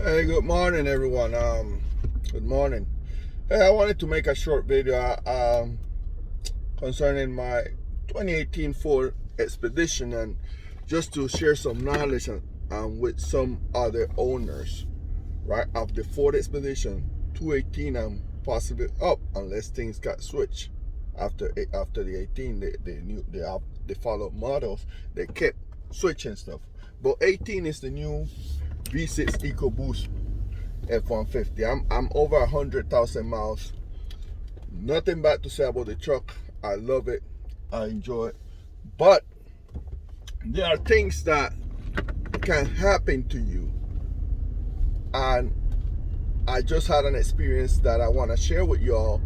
Hey, good morning, everyone. Good morning. Hey, I wanted to make a short video concerning my 2018 Ford Expedition and just to share some knowledge with some other owners, right, of the Ford Expedition 218 and possibly up unless things got switched after the 18, the follow-up models they kept switching stuff. But 18 is the new V6 EcoBoost F-150. I'm over 100,000 miles. Nothing bad to say about the truck. I love it. I enjoy it. But there are things that can happen to you. And I just had an experience that I want to share with y'all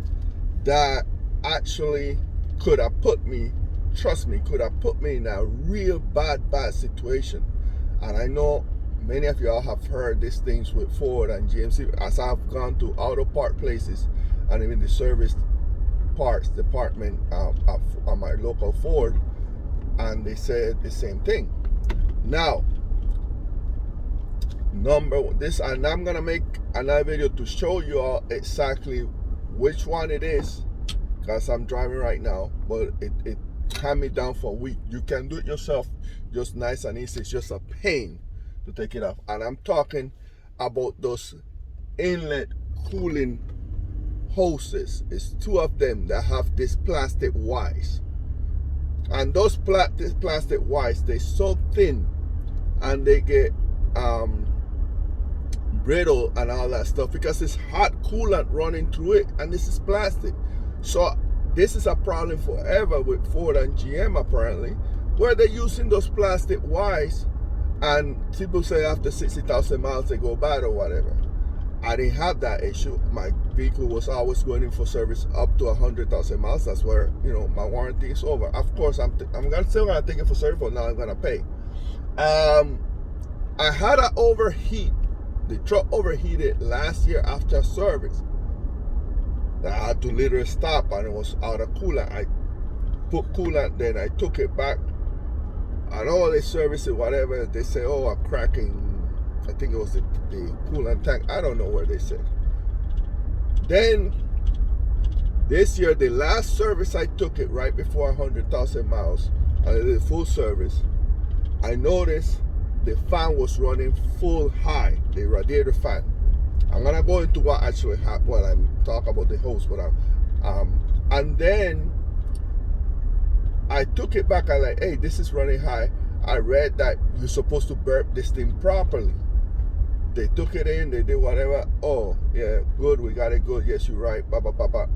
that actually could have put me, trust me, could have put me in a real bad situation. And I know many of y'all have heard these things with Ford and GMC as I've gone to auto part places and even the service parts department at my local Ford, and they said the same thing. Now, and I'm gonna make another video to show you all exactly which one it is because I'm driving right now, but it had me down for a week. You can do it yourself, just nice and easy. It's just a pain to take it off. And I'm talking about those inlet cooling hoses. It's two of them that have this plastic wires. And those plastic wires, they're so thin and they get brittle and all that stuff because it's hot coolant running through it, and this is plastic. So this is a problem forever with Ford and GM apparently, where they're using those plastic wires, and people say after 60,000 miles they go bad or whatever. I didn't have that issue. My vehicle was always going in for service up to 100,000 miles. That's where my warranty is over. Of course, I'm still gonna take it for service, but now I'm gonna pay. I had an overheat. The truck overheated last year after service. I had to literally stop, and it was out of coolant. I put coolant, then I took it back. And all they service it, whatever, they say, oh, I'm cracking. I think it was the coolant tank. I don't know where they said. Then this year, the last service I took it right before 100,000 miles, I did full service. I noticed the fan was running full high, the radiator fan. I'm gonna go into what actually happened when I'm talking about the hose, but and then I took it back. I like, hey, this is running high. I read that you're supposed to burp this thing properly. They took it in, they did whatever. Oh, yeah, good, we got it good. Yes, you're right. Ba ba ba ba.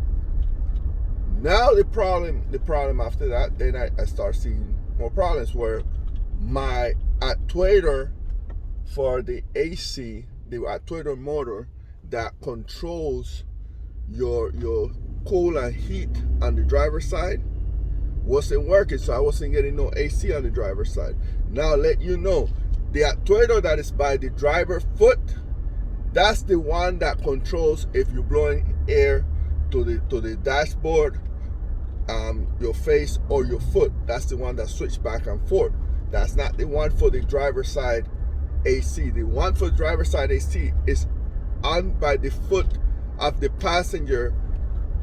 Now the problem after that, then I start seeing more problems where my actuator for the AC, the actuator motor that controls your cool and heat on the driver's side wasn't working, so I wasn't getting no AC on the driver's side. Now let you know, the actuator that is by the driver foot, that's the one that controls if you're blowing air to the dashboard, your face or your foot. That's the one that switch back and forth. That's not the one for the driver's side AC. The one for the driver's side AC is on by the foot of the passenger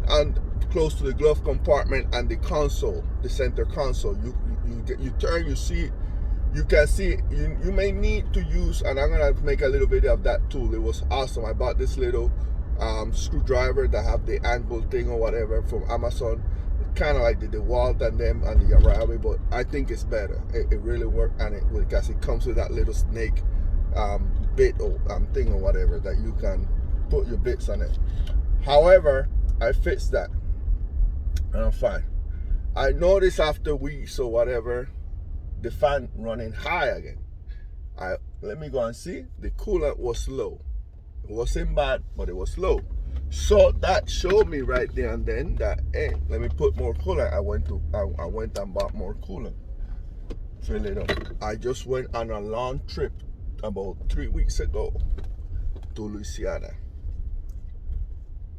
and close to the glove compartment and the console, the center console. You turn, you see, you can see. You may need to use, and I'm gonna make a little video of that tool. It was awesome. I bought this little screwdriver that have the angle thing or whatever from Amazon. Kind of like the DeWalt and them and the Arabi, but I think it's better. It really worked, and because it comes with that little snake bit or thing or whatever that you can put your bits on it. However, I fixed that and I'm fine. I noticed after weeks or whatever, the fan running high again. Let me go and see. The coolant was low. It wasn't bad, but it was low. So that showed me right there and then that, hey, let me put more coolant. I went and bought more coolant. Fill it up. I just went on a long trip about 3 weeks ago to Louisiana.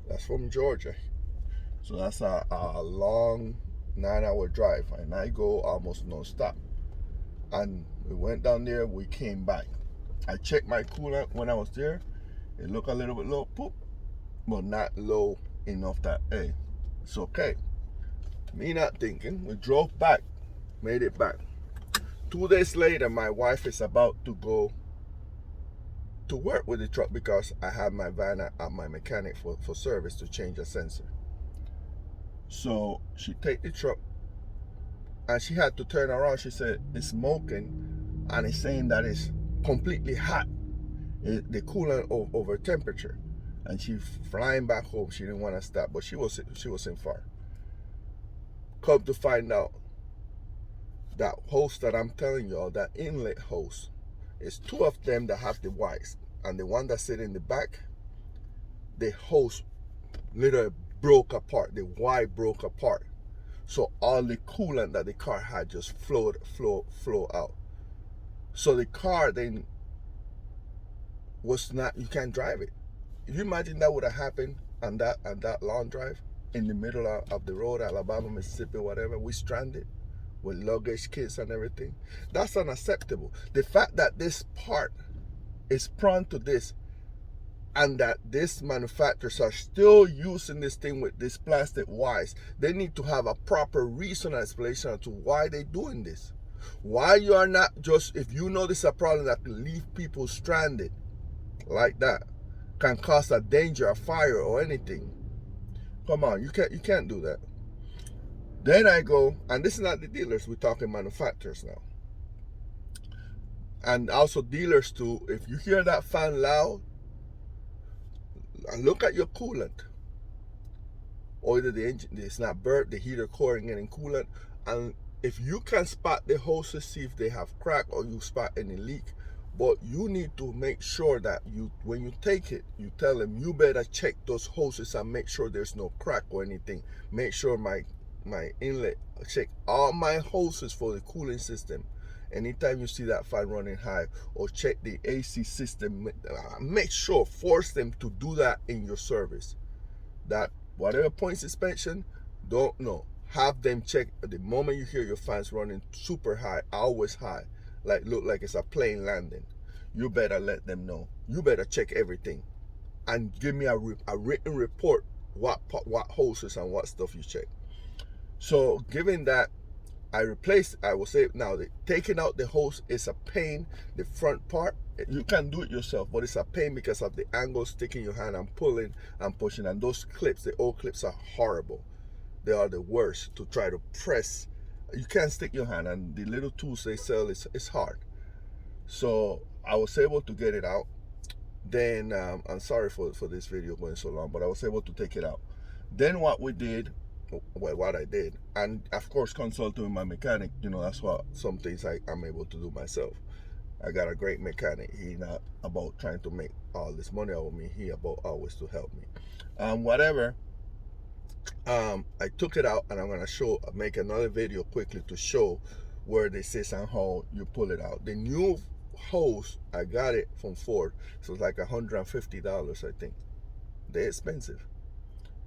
That's from Georgia. So that's a long 9-hour drive, and I go almost non-stop. And we went down there, we came back. I checked my coolant when I was there. It looked a little bit low, poop, but not low enough that, hey, it's okay. Me not thinking. We drove back, made it back. 2 days later, my wife is about to go to work with the truck because I have my van at my mechanic for service to change a sensor. So she take the truck and she had to turn around. She said it's smoking and it's saying that it's completely hot. The coolant over temperature. And she flying back home. She didn't want to stop, but she wasn't far. Come to find out, that hose that I'm telling y'all, that inlet hose, it's 2 of them that have the wires, and the one that sit in the back, the hose literally broke apart. The wire broke apart, so all the coolant that the car had just flow out. So the car then was not. You can't drive it. If you imagine that would have happened on that long drive in the middle of the road, Alabama, Mississippi, whatever, we stranded with luggage, kids, and everything. That's unacceptable. The fact that this part is prone to this, and that these manufacturers are still using this thing with this plastic wires, they need to have a proper reason and explanation as to why they're doing this. Why you are not just, if you know this is a problem that can leave people stranded like that, can cause a danger, a fire, or anything. Come on, you can't do that. Then I go, and this is not the dealers, we're talking manufacturers now. And also dealers too, if you hear that fan loud, look at your coolant. Or either the engine is not burnt, the heater core ain't getting coolant. And if you can spot the hoses, see if they have crack or you spot any leak. But you need to make sure that when you take it, you tell them you better check those hoses and make sure there's no crack or anything. Make sure my inlet, check all my hoses for the cooling system. Anytime you see that fan running high, or check the AC system, make sure, force them to do that in your service. That whatever points inspection, don't know. Have them check the moment you hear your fans running super high, always high, like look like it's a plane landing. You better let them know. You better check everything and give me a written report what hoses and what stuff you check. So given that, I will say now that taking out the hose is a pain. The front part, you can do it yourself, but it's a pain because of the angle, sticking your hand and pulling and pushing. And those clips, the old clips, are horrible. They are the worst to try to press. You can't stick your hand, and the little tools they sell is hard. So I was able to get it out. Then I'm sorry for this video going so long, but I was able to take it out. Then what we did, well, what I did, and of course consulting with my mechanic, that's what some things I'm able to do myself. I got a great mechanic. He not about trying to make all this money out of me. He about always to help me. Whatever. I took it out, and I'm gonna make another video quickly to show where this is and how you pull it out. The new hose, I got it from Ford, so it's like $150, I think. They're expensive.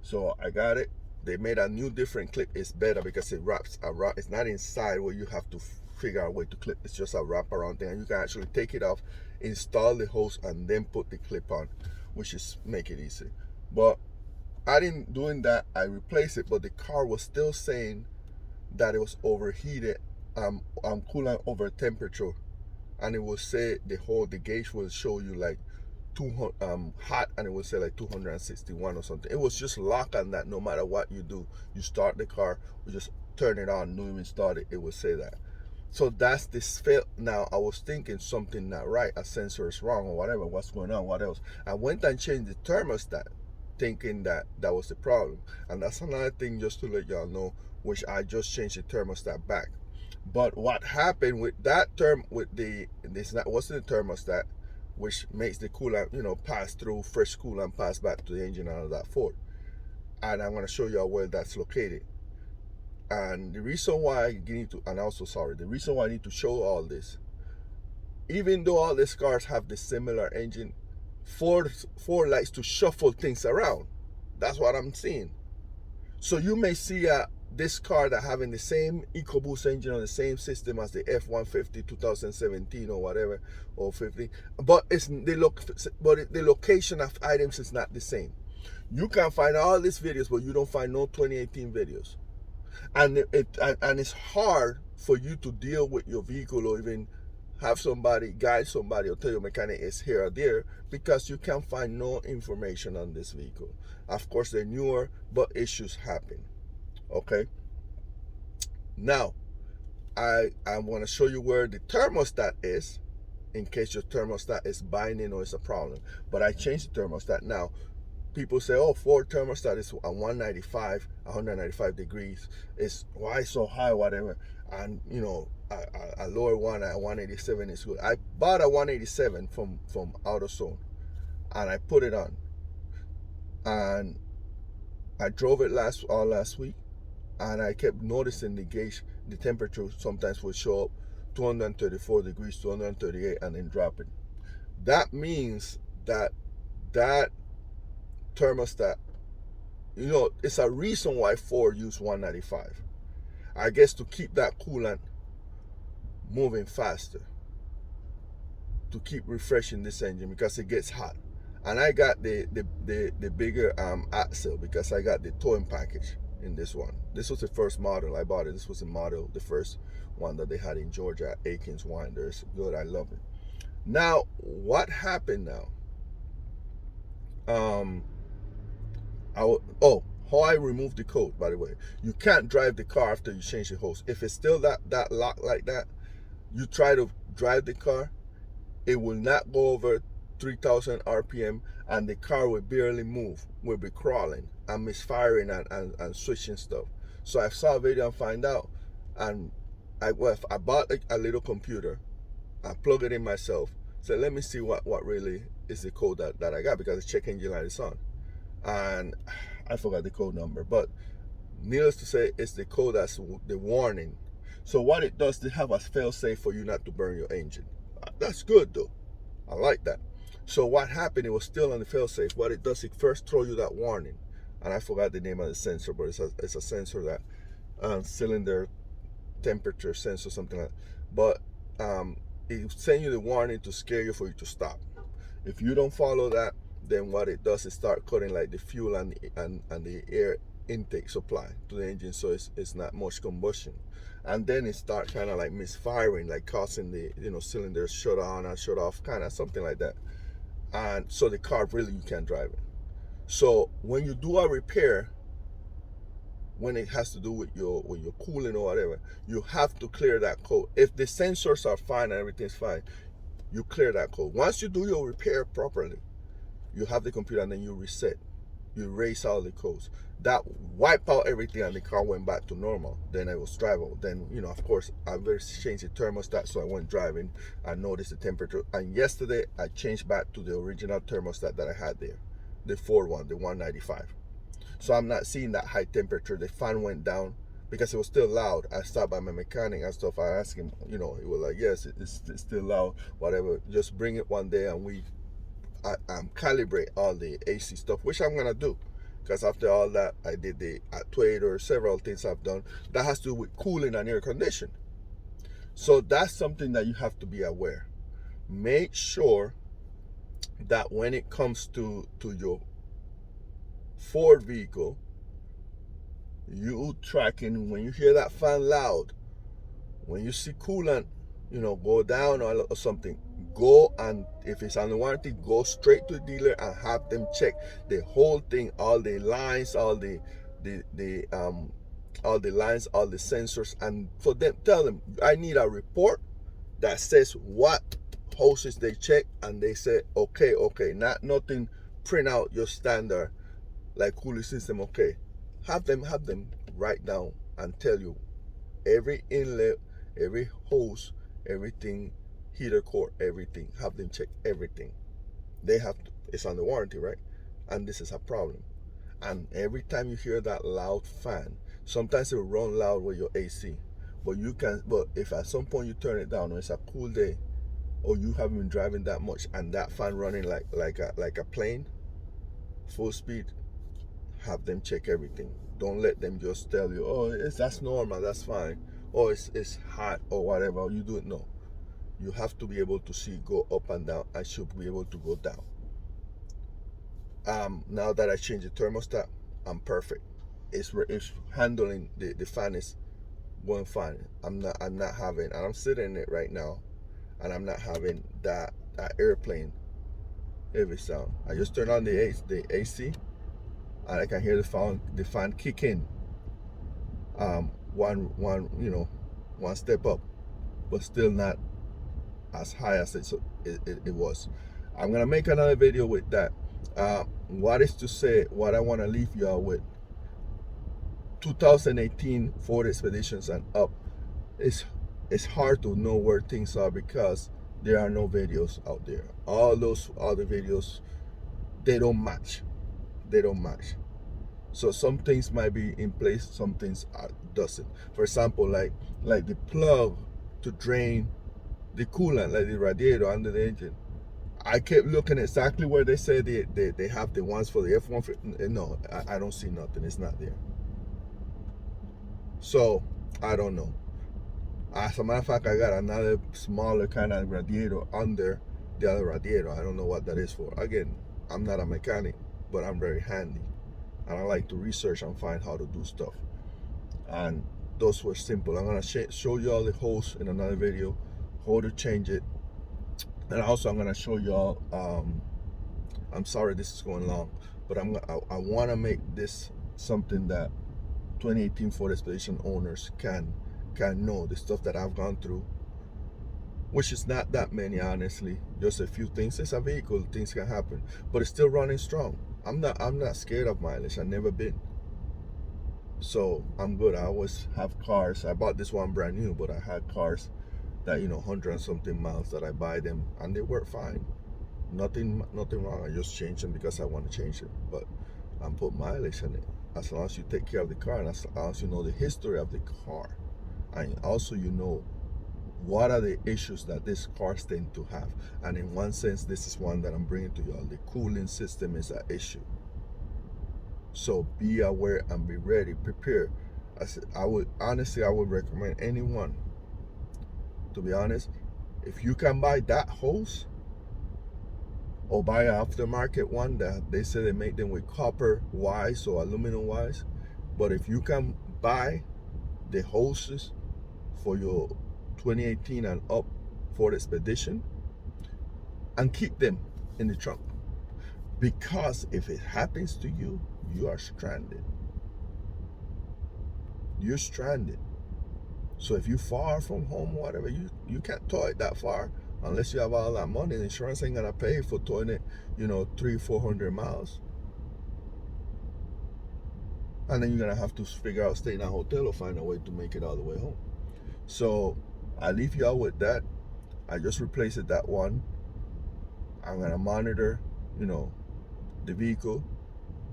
So I got it. They made a new different clip. It's better because it wraps around. It's not inside where you have to figure out a way to clip. It's just a wrap around thing, and you can actually take it off, install the hose, and then put the clip on, which is make it easy. But I didn't doing that. I replaced it, but the car was still saying that it was overheated, coolant over temperature, and it will say the gauge will show you like 200 hot, and it will say like 261 or something. It was just locked on that. No matter what you do, you start the car, you just turn it on, don't even start it, it will say that. So that's this fail. Now I was thinking something not right, a sensor is wrong or whatever, what's going on, what else. I went and changed the thermostat, thinking that was the problem. And that's another thing just to let y'all know, which I just changed the thermostat back. But what happened with that wasn't the thermostat, which makes the coolant, pass through, fresh coolant pass back to the engine out of that Ford. And I'm going to show y'all where that's located. And the reason why I need to, and also the reason why I need to show all this, even though all these cars have the similar engine, Ford likes to shuffle things around. That's what I'm seeing. So you may see a this car that having the same EcoBoost engine on the same system as the F-150 2017 or whatever, or 50, but the location of items is not the same. You can find all these videos, but you don't find no 2018 videos, and it's hard for you to deal with your vehicle, or even have somebody guide somebody or tell your mechanic it's here or there, because you can find no information on this vehicle. Of course, they're newer, but issues happen. Okay, now I want to show you where the thermostat is, in case your thermostat is binding or it's a problem. But I changed the thermostat. Now people say, oh, Ford thermostat is 195 degrees, is why so high, whatever. And you know, a lower one at 187 is good. I bought a 187 from AutoZone, and I put it on, and I drove it all last week, and I kept noticing the gauge, the temperature sometimes would show up 234 degrees, 238, and then drop it. That means that thermostat, you know, it's a reason why Ford used 195. I guess to keep that coolant moving faster, to keep refreshing this engine, because it gets hot. And I got the bigger axle, because I got the towing package in this one. This was the first model I bought it. This was the first one that they had in Georgia at Aikens Winder. It's good. I love it. Now, what happened now? How I removed the code, by the way. You can't drive the car after you change the hose. If it's still that lock like that, you try to drive the car, it will not go over 3,000 RPM, and the car will barely move, will be crawling and misfiring and switching stuff. So I saw a video and find out, and I bought a little computer, I plug it in myself, so let me see what really is the code that I got, because the check engine light is on, and I forgot the code number, but needless to say, it's the code that's the warning. So what it does, they have a fail safe for you not to burn your engine. That's good though, I like that. So what happened, it was still on the fail safe. What it does, it first throw you that warning, and I forgot the name of the sensor, but it's a sensor that cylinder temperature sensor, something like that. But it sends you the warning to scare you, for you to stop. If you don't follow that, then what it does is start cutting like the fuel and the air intake supply to the engine, so it's not much combustion, and then it start kind of like misfiring, like causing the cylinders shut on and shut off, kind of something like that. And so the car, really, you can't drive it. So when you do a repair, when it has to do with your cooling or whatever, you have to clear that code. If the sensors are fine and everything's fine, you clear that code. Once you do your repair properly, you have the computer, and then you reset, you erase all the codes. That wiped out everything, and the car went back to normal. Then it was drivable. Then, of course, I changed the thermostat, so I went driving. I noticed the temperature, and yesterday I changed back to the original thermostat that I had there, the Ford one, the 195. So I'm not seeing that high temperature. The fan went down because it was still loud. I stopped by my mechanic and stuff. I asked him, he was like, yes, it's still loud, whatever. Just bring it one day, and I calibrate all the AC stuff, which I'm gonna do, because after all that, I did the actuator, several things I've done that has to do with cooling and air conditioning. So that's something that you have to be aware. Make sure that when it comes to your Ford vehicle, you tracking, when you hear that fan loud, when you see coolant go down or something, go, and if it's on the warranty, go straight to the dealer and have them check the whole thing, all the lines, all the lines, all the sensors, and for them, tell them, I need a report that says what hoses they check, and they say okay, nothing print out your standard like cooling system. Okay, have them write down and tell you every inlet, every hose, everything, heater core, everything. Have them check everything. They have to, it's on the warranty, right? And this is a problem. And every time you hear that loud fan, sometimes it will run loud with your AC, but if at some point you turn it down, or it's a cool day, or you haven't been driving that much, and that fan running like a plane, full speed, have them check everything. Don't let them just tell you, oh, that's normal, that's fine, or it's hot or whatever. You do it. No, you have to be able to see go up and down. I should be able to go down. Now that I changed the thermostat, I'm perfect. It's handling the fan is going fine. I'm not having, and I'm sitting in it right now, and I'm not having that airplane heavy sound. I just turn on the AC, and I can hear the fan kick in. One step up, but still not as high as it was. I'm gonna make another video with that. What is to say, what I want to leave y'all with, 2018 Ford Expeditions and up, it's hard to know where things are because there are no videos out there. All those other videos, they don't match. So some things might be in place, some things doesn't. For example, like the plug to drain the coolant, like the radiator under the engine, I kept looking exactly where they said they have the ones for the F-150. No, I don't see nothing. It's not there. So I don't know. As a matter of fact, I got another smaller kind of radiator under the other radiator. I don't know what that is for. Again, I'm not a mechanic, but I'm very handy, and I like to research and find how to do stuff. And those were simple. I'm gonna show you all the holes in another video, how to change it. And also I'm gonna show y'all, I'm sorry this is going long, but I wanna make this something that 2018 Ford Expedition owners can know the stuff that I've gone through, which is not that many, honestly. Just a few things. It's a vehicle, things can happen, but it's still running strong. I'm not scared of mileage. I've never been. So I'm good. I always have cars. I bought this one brand new, but I had cars that 100 and something miles that I buy them and they work fine. Nothing wrong. I just change them because I want to change it, but I'm put mileage in it. As long as you take care of the car, and as long as you know the history of the car, and also what are the issues that this cars tend to have. And in one sense, this is one that I'm bringing to y'all. The cooling system is an issue. So be aware and be ready, prepare. I would recommend anyone, to be honest, if you can buy that hose or buy an aftermarket one that they say they make them with copper wires or aluminum wires, but if you can buy the hoses for your 2018 and up Ford Expedition and keep them in the trunk, because if it happens to you, you are stranded. You're stranded. So if you're far from home, whatever, you can't tow it that far unless you have all that money. The insurance ain't gonna pay for towing it, 300-400 miles. And then you're gonna have to figure out stay in a hotel or find a way to make it all the way home. So I leave y'all with that. I just replaced that one. I'm gonna monitor, the vehicle.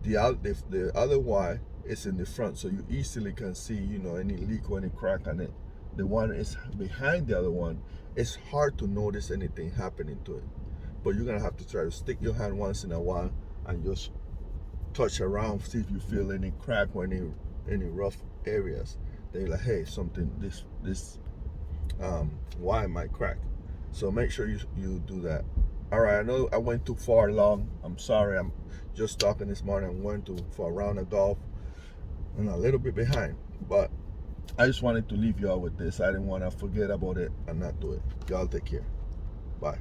The other wire is in the front, so you easily can see, any leak or any crack on it. The one is behind the other one. It's hard to notice anything happening to it, but you're gonna have to try to stick your hand once in a while and just touch around, see if you feel any crack or any rough areas. They're like, hey, something, this wire might crack. So make sure you do that. All right, I know I went too far long. I'm sorry. I'm just talking this morning. I'm going for a round of golf and a little bit behind, but I just wanted to leave y'all with this. I didn't want to forget about it and not do it. Y'all take care. Bye.